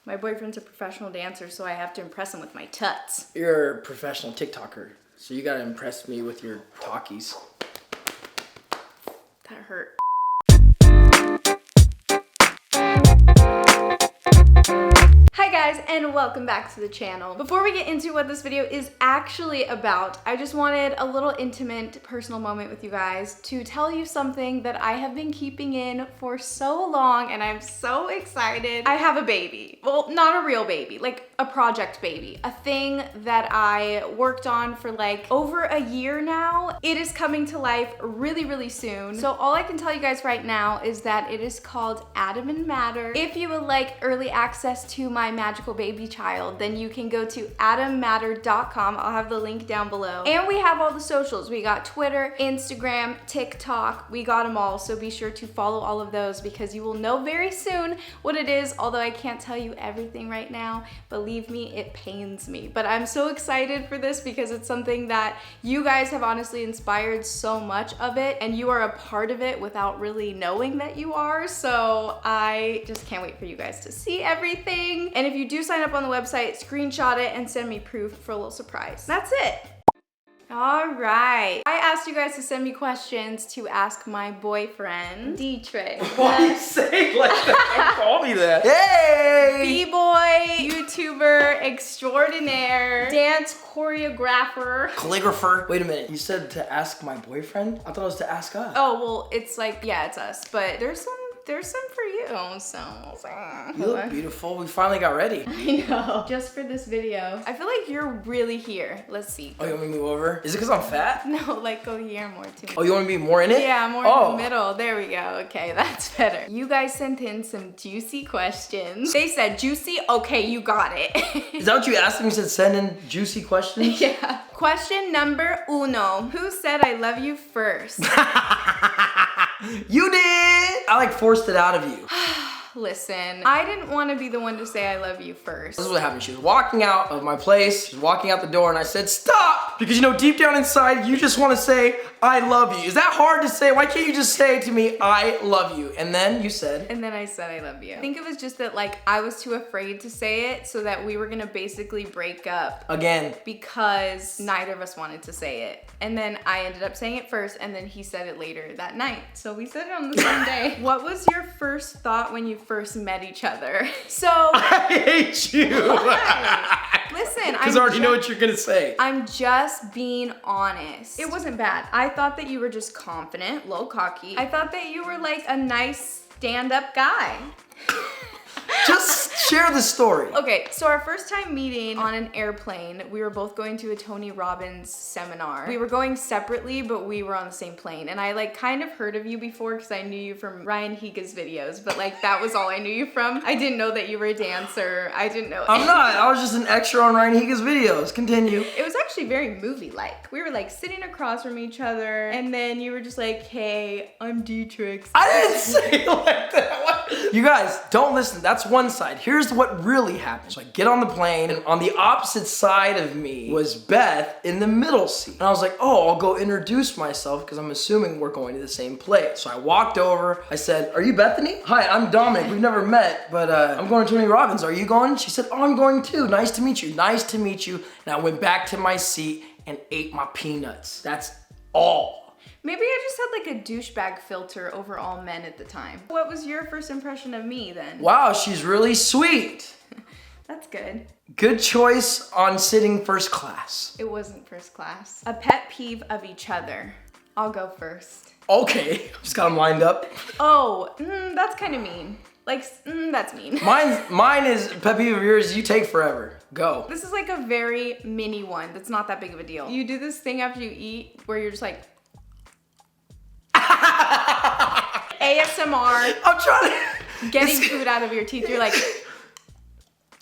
My boyfriend's a professional dancer, so I have to impress him with my tuts. You're a professional TikToker, so you gotta impress me with your talkies. That hurt. Hi guys, and welcome back to the channel. Before we get into what this video is actually about, I just wanted a little intimate personal moment with you guys to tell you something that I have been keeping in for so long, and I'm so excited. I have a baby. Well, not a real baby, like a project baby. A thing that I worked on for like over a year now. It is coming to life really, really soon. So all I can tell you guys right now is that it is called Atom&Matter. If you would like early access to my magical baby child, then you can go to atom&matter.com. I'll have the link down below. And we have all the socials. We got Twitter, Instagram, TikTok. We got them all. So be sure to follow all of those because you will know very soon what it is, although I can't tell you everything right now. Believe me, it pains me. But I'm so excited for this because it's something that you guys have honestly inspired so much of it, and you are a part of it without really knowing that you are. So I just can't wait for you guys to see everything. And if you do sign up on the website, screenshot it and send me proof for a little surprise. That's it. All right. I asked you guys to send me questions to ask my boyfriend, Dietrich. Why are you saying like that? Don't call me that. Hey! B-boy, YouTuber extraordinaire, dance choreographer. Calligrapher. Wait a minute. You said to ask my boyfriend? I thought it was to ask us. Oh, well, it's like, yeah, it's us, but there's some for you, so. You look beautiful. We finally got ready. I know. Just for this video. I feel like you're really here. Let's see. Oh, you want me to move over? Is it because I'm fat? No, like go here more too. Oh, you want to be more in it? Yeah, more in the middle. There we go. Okay, that's better. You guys sent in some juicy questions. They said juicy. Okay, you got it. Is that what you asked them? You said send in juicy questions? Yeah. Question number uno. Who said I love you first? You did! I like forced it out of you. Listen, I didn't want to be the one to say I love you first. This is what happened. She was walking out of my place. She was walking out the door and I said, stop! Because you know, deep down inside, you just want to say, I love you. Is that hard to say? Why can't you just say to me, I love you? And then you said. And then I said, I love you. I think it was just that like, I was too afraid to say it so that we were going to basically break up. Again. Because neither of us wanted to say it. And then I ended up saying it first and then he said it later that night. So we said it on the same day. What was your first thought when you first met each other? So. I hate you. Listen, because I already know what you're gonna say. I'm just being honest. It wasn't bad. I thought that you were just confident, low cocky. I thought that you were like a nice stand-up guy. Just share the story. Okay, so our first time meeting on an airplane, we were both going to a Tony Robbins seminar. We were going separately, but we were on the same plane. And I like kind of heard of you before because I knew you from Ryan Higa's videos, but like that was all I knew you from. I didn't know that you were a dancer. I didn't know. I'm not. I was just an extra on Ryan Higa's videos. Continue. It was actually very movie-like. We were like sitting across from each other, and then you were just like, hey, I'm Dietrich. I didn't say it like that. What? You guys, don't listen. That's one side. Here's what really happened. So I get on the plane, and on the opposite side of me was Beth in the middle seat. And I was like, oh, I'll go introduce myself because I'm assuming we're going to the same place. So I walked over. I said, are you Bethany? Hi, I'm Dominic. We've never met, but I'm going to Tony Robbins. Are you going? She said, oh, I'm going too. Nice to meet you. Nice to meet you. And I went back to my seat and ate my peanuts. That's all. Maybe I just had like a douchebag filter over all men at the time. What was your first impression of me then? Wow, she's really sweet. That's good. Good choice on sitting first class. It wasn't first class. A pet peeve of each other. I'll go first. Okay, just got them lined up. Oh, that's kind of mean. Like, that's mean. Mine is pet peeve of yours. You take forever. Go. This is like a very mini one. That's not that big of a deal. You do this thing after you eat where you're just like, ASMR. I'm trying to. Getting food out of your teeth. You're like.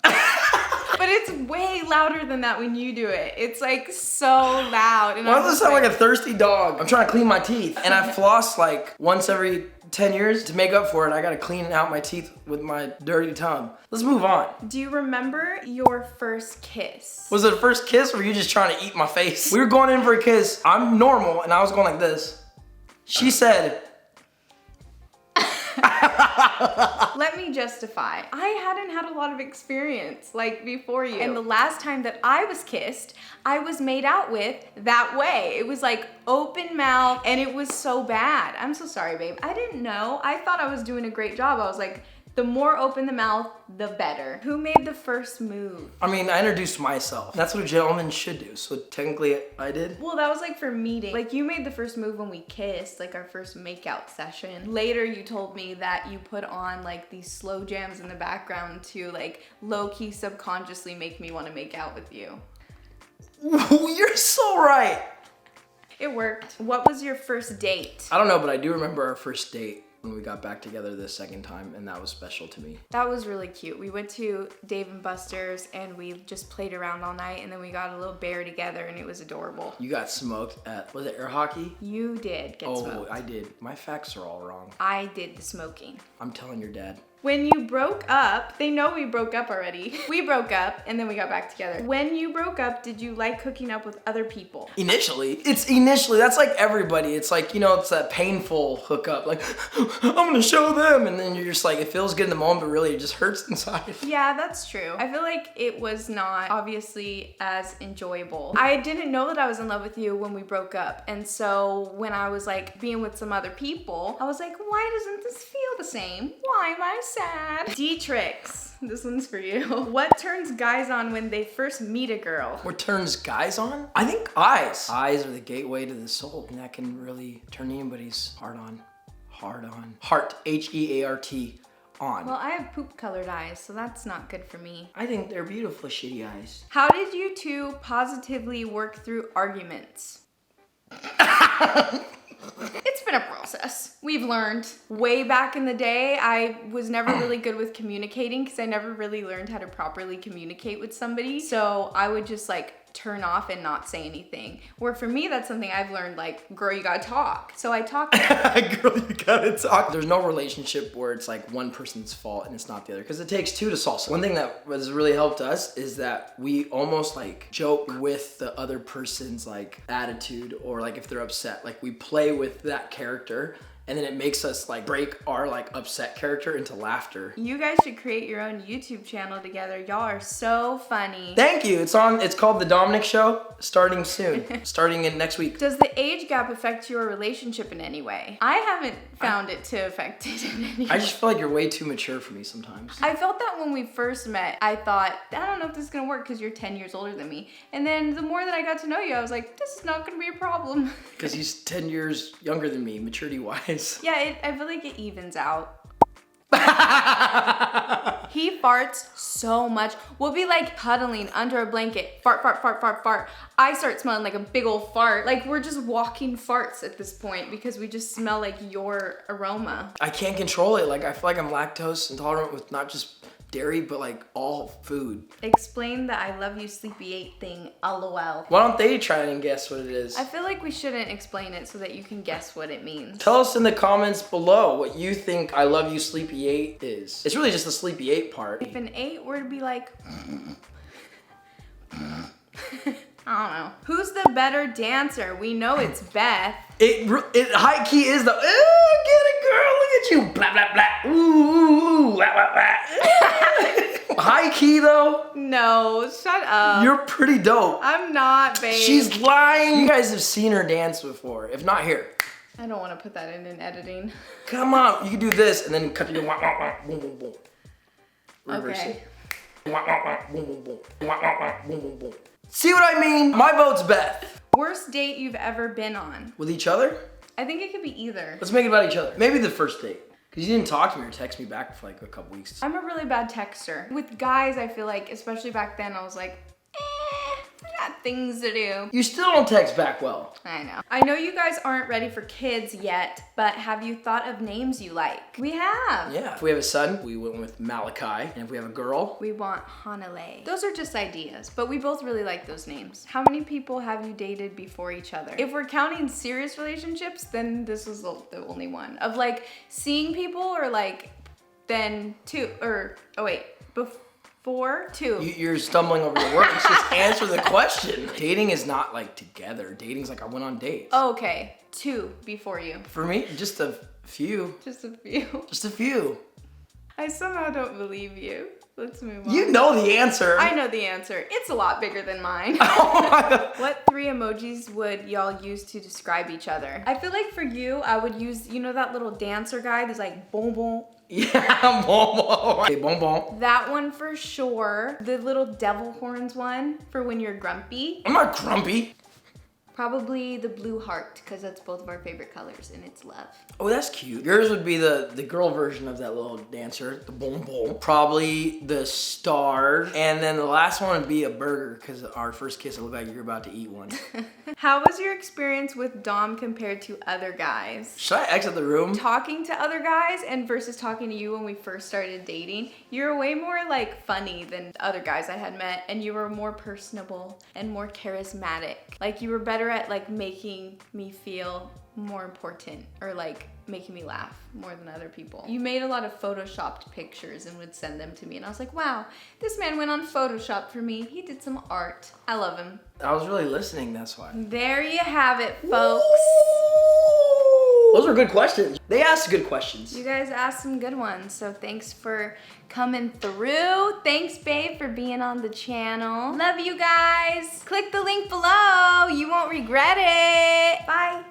But it's way louder than that when you do it. It's like so loud. And why does it sound like a thirsty dog? I'm trying to clean my teeth. And I floss like once every 10 years. To make up for it, I gotta clean out my teeth with my dirty tongue. Let's move on. Do you remember your first kiss? Was it a first kiss or were you just trying to eat my face? We were going in for a kiss. I'm normal and I was going like this. She said, Let me justify. I hadn't had a lot of experience like before you. And the last time that I was kissed, I was made out with that way. It was like open mouth and it was so bad. I'm so sorry, babe. I didn't know. I thought I was doing a great job. I was like, the more open the mouth, the better. Who made the first move? I mean, I introduced myself. That's what a gentleman should do. So technically I did. Well, that was like for meeting. Like you made the first move when we kissed, like our first makeout session. Later you told me that you put on like these slow jams in the background to like low-key subconsciously make me want to make out with you. You're so right. It worked. What was your first date? I don't know, but I do remember our first date when we got back together the second time, and that was special to me. That was really cute. We went to Dave & Buster's and we just played around all night, and then we got a little bear together and it was adorable. You got smoked at, was it air hockey? You did get smoked. Oh, I did. My facts are all wrong. I did the smoking. I'm telling your dad. When you broke up, they know we broke up already. We broke up and then we got back together. When you broke up, did you like hooking up with other people? Initially, that's like everybody. It's like, you know, it's that painful hookup. Like, I'm gonna show them. And then you're just like, it feels good in the moment, but really it just hurts inside. Yeah, that's true. I feel like it was not obviously as enjoyable. I didn't know that I was in love with you when we broke up. And so when I was like being with some other people, I was like, why doesn't this feel the same? Why am I sad? D-Tricks. This one's for you. What turns guys on when they first meet a girl? What turns guys on? I think eyes. Eyes are the gateway to the soul, and that can really turn anybody's heart on. Heart, H-E-A-R-T, on. Well, I have poop-colored eyes, so that's not good for me. I think they're beautiful, shitty eyes. How did you two positively work through arguments? It's been a process. We've learned. Way back in the day, I was never really good with communicating because I never really learned how to properly communicate with somebody. So I would just like turn off and not say anything. Where for me, that's something I've learned, like, girl, you gotta talk. So I talk. Girl, you gotta talk. There's no relationship where it's like one person's fault and it's not the other, because it takes two to solve something. One thing that has really helped us is that we almost like joke with the other person's like attitude, or like if they're upset, like we play with that character. And then it makes us like break our like upset character into laughter. You guys should create your own YouTube channel together. Y'all are so funny. Thank you. It's called The Dominic Show, starting soon. Starting in next week. Does the age gap affect your relationship in any way? I haven't found it to affect it in any way. I just feel like you're way too mature for me sometimes. I felt that when we first met. I thought, I don't know if this is gonna work because you're 10 years older than me. And then the more that I got to know you, I was like, this is not gonna be a problem. Because he's 10 years younger than me, maturity-wise. Yeah, I feel like it evens out. He farts so much. We'll be like cuddling under a blanket. Fart, fart, fart, fart, fart. I start smelling like a big old fart. Like we're just walking farts at this point because we just smell like your aroma. I can't control it. Like I feel like I'm lactose intolerant with not just dairy, but like all food. Explain the I love you sleepy 8 thing, LOL. Why don't they try and guess what it is? I feel like we shouldn't explain it so that you can guess what it means. Tell us in the comments below what you think I love you sleepy 8 is. It's really just the sleepy 8 part. If an 8 were to be like, I don't know. Who's the better dancer? We know it's Beth. It high key is the, get it girl, look at you, blah, blah, blah, ooh, blah, blah, blah. High key though? No, shut up. You're pretty dope. I'm not, babe. She's lying. You guys have seen her dance before. If not, here. I don't want to put that in editing. Come on, you can do this and then cut your wah, wah, wah, boom, boom, boom. Reverse Okay. it. Wah, wah, wah, boom, boom, boom. Wah, wah, wah, boom, boom, boom. See what I mean? My vote's Beth. Worst date you've ever been on? With each other? I think it could be either. Let's make it about each other. Maybe the first date. Because you didn't talk to me or text me back for like a couple weeks. I'm a really bad texter. With guys, I feel like, especially back then, I was like, I got things to do. You still don't text back well. I know. I know you guys aren't ready for kids yet, but have you thought of names you like? We have. Yeah. If we have a son, we went with Malachi. And if we have a girl, We want Hanale. Those are just ideas, but we both really like those names. How many people have you dated before each other? If we're counting serious relationships, then this was the only one. Of like seeing people or like then two, or oh wait, before two. You're stumbling over your words. Just answer the question. Dating is not like together. Dating's like I went on dates. Oh, okay, 2 before you. For me, just a few. Just a few. Just a few. I somehow don't believe you. Let's move on. You know the answer. I know the answer. It's a lot bigger than mine. Oh my God. What 3 emojis would y'all use to describe each other? I feel like for you, I would use, you know that little dancer guy that's like boom boom? Yeah, bon. Hey, bon. That one for sure. The little devil horns one for when you're grumpy. I'm not grumpy. Probably the blue heart, because that's both of our favorite colors and it's love. Oh, that's cute. Yours would be the girl version of that little dancer, the bon. Probably the star. And then the last one would be a burger, because our first kiss, it looked like you're about to eat one. How was your experience with Dom compared to other guys? Should I exit the room? Talking to other guys and versus talking to you when we first started dating, you're way more like funny than other guys I had met, and you were more personable and more charismatic. Like you were better at like making me feel more important or like making me laugh more than other people. You made a lot of photoshopped pictures and would send them to me, and I was like, wow, this man went on Photoshop for me. He did some art. I love him. I was really listening, that's why. There you have it, folks. Those were good questions. They asked good questions. You guys asked some good ones, so thanks for coming through. Thanks, babe, for being on the channel. Love you guys. Click the link below. You won't regret it. Bye.